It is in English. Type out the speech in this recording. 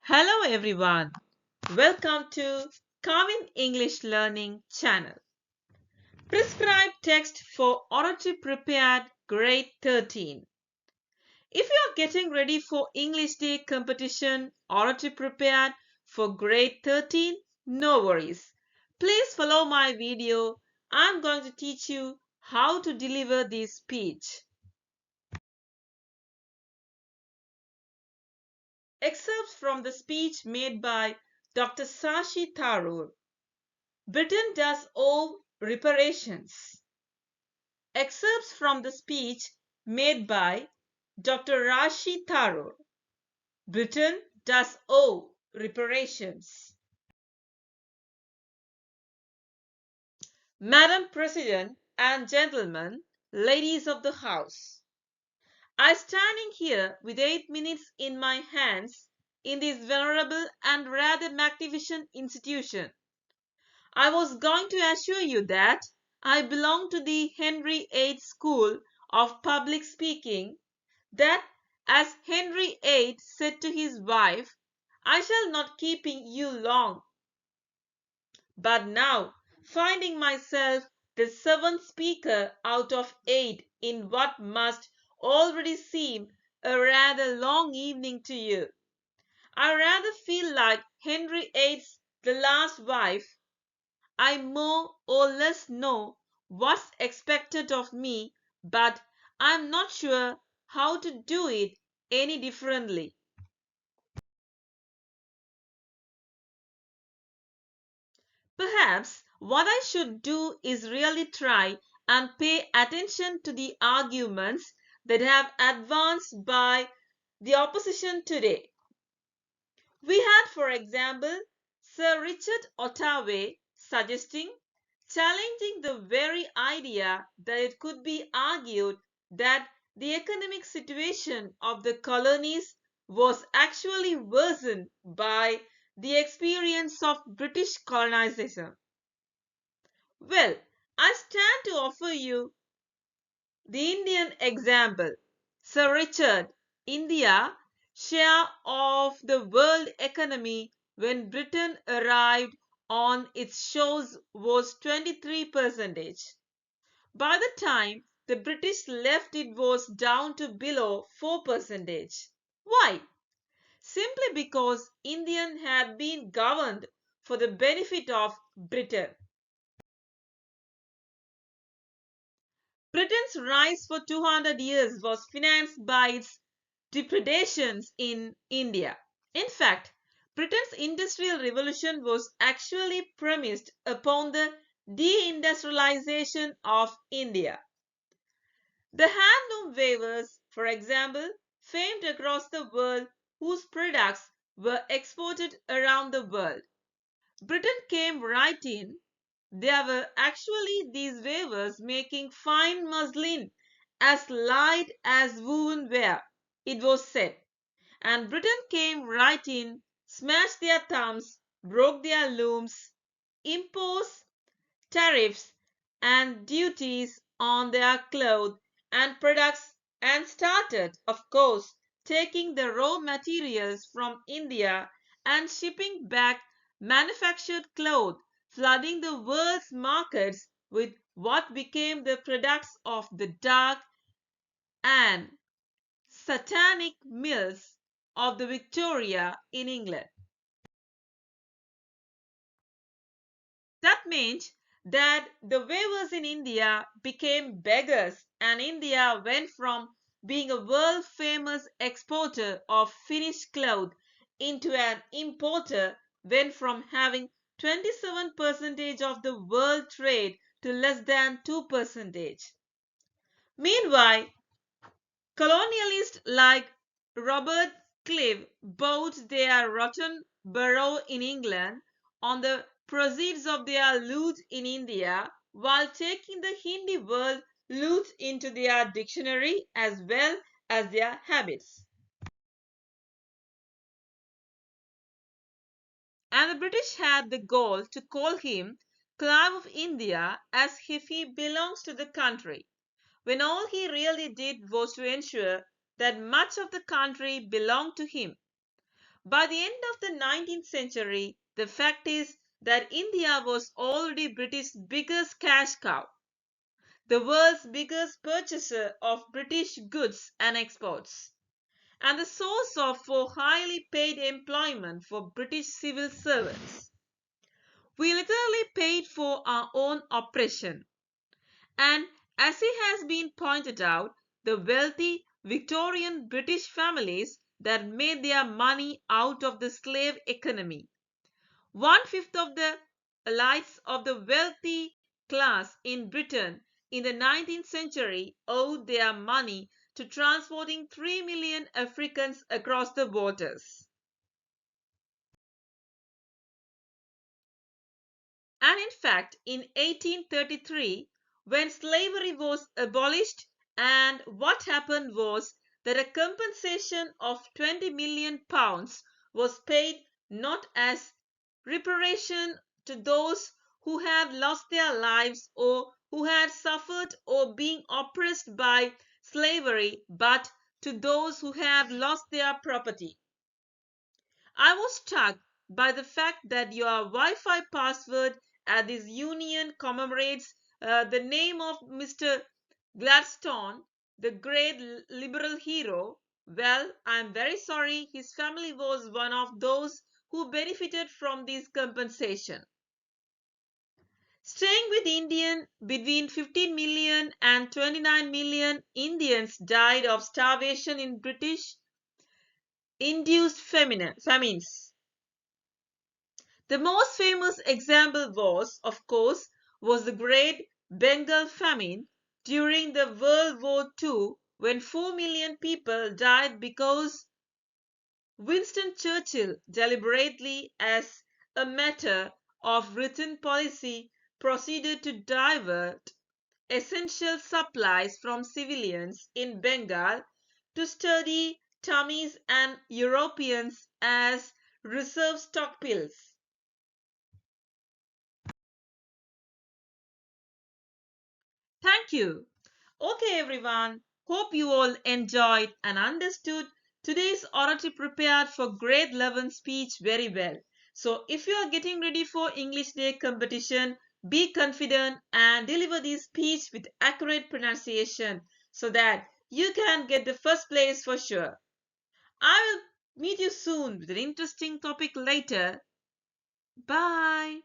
Hello everyone. Welcome to Common English Learning channel. Prescribed text for Oratory Prepared Grade 13. If you are getting ready for English Day competition Oratory Prepared for Grade 13, no worries. Please follow my video. I'm going to teach you how to deliver this speech. Excerpts from the speech made by Dr. Sashi Tharoor. Britain does owe reparations. Excerpts from the speech made by Dr. Rashi Tharoor. Britain does owe reparations. Madam President and gentlemen, ladies of the House, I standing here with 8 minutes in my hands in this venerable and rather magnificent institution. I was going to assure you that I belong to the Henry VIII School of Public Speaking, that as Henry VIII said to his wife, I shall not keep you long. But now, finding myself the seventh speaker out of 8 in what must already seem a rather long evening to you, I rather feel like Henry VIII's the last wife. I more or less know what's expected of me, but I'm not sure how to do it any differently. Perhaps what I should do is really try and pay attention to the arguments that have advanced by the opposition today. We had, for example, Sir Richard Ottaway suggesting, challenging the very idea that it could be argued that the economic situation of the colonies was actually worsened by the experience of British colonization. Well, I stand to offer you the Indian example. Sir Richard, India share of the world economy when Britain arrived on its shores was 23%. By the time the British left, it was down to below 4%. Why? Simply because India had been governed for the benefit of Britain. Britain's rise for 200 years was financed by its depredations in India. In fact, Britain's industrial revolution was actually premised upon the deindustrialization of India. The handloom weavers, for example, famed across the world, whose products were exported around the world. Britain came right in. There were actually these weavers making fine muslin as light as woven ware, it was said. And Britain came right in, smashed their thumbs, broke their looms, imposed tariffs and duties on their clothes and products, and started, of course, taking the raw materials from India and shipping back manufactured clothes, flooding the world's markets with what became the products of the dark and satanic mills of the Victoria in England. That meant that the weavers in India became beggars, and India went from being a world famous exporter of finished cloth into an importer, went from having 27% of the world trade to less than 2%. Meanwhile, colonialists like Robert Clive bought their rotten borough in England on the proceeds of their loot in India, while taking the Hindi word loot into their dictionary as well as their habits. And the British had the gall to call him Clive of India as if he belongs to the country, when all he really did was to ensure that much of the country belonged to him. By the end of the 19th century, the fact is that India was already British biggest cash cow, the world's biggest purchaser of British goods and exports, and the source of for highly paid employment for British civil servants. We literally paid for our own oppression. And as it has been pointed out, the wealthy Victorian British families that made their money out of the slave economy. One-fifth of the elites of the wealthy class in Britain in the 19th century owed their money to transporting 3 million Africans across the borders. And in fact, in 1833, when slavery was abolished, and what happened was that a compensation of 20 million pounds was paid not as reparation to those who had lost their lives or who had suffered or been oppressed by slavery, but to those who had lost their property. I was struck by the fact that your Wi-Fi password at this union commemorates the name of Mr. Gladstone, the great liberal hero. Well, I am very sorry his family was one of those who benefited from this compensation. Staying with Indian, between 15 million and 29 million Indians died of starvation in British induced famines. The most famous example was, of course, the Great Bengal Famine during the World War II, when 4 million people died because Winston Churchill deliberately, as a matter of written policy, proceeded to divert essential supplies from civilians in Bengal to sturdy Tamils and Europeans as reserve stockpiles. Thank you. Okay, everyone. Hope you all enjoyed and understood today's oratory prepared for grade 11 speech very well. So, if you are getting ready for English Day competition, be confident and deliver this speech with accurate pronunciation so that you can get the first place for sure. I will meet you soon with an interesting topic later. Bye.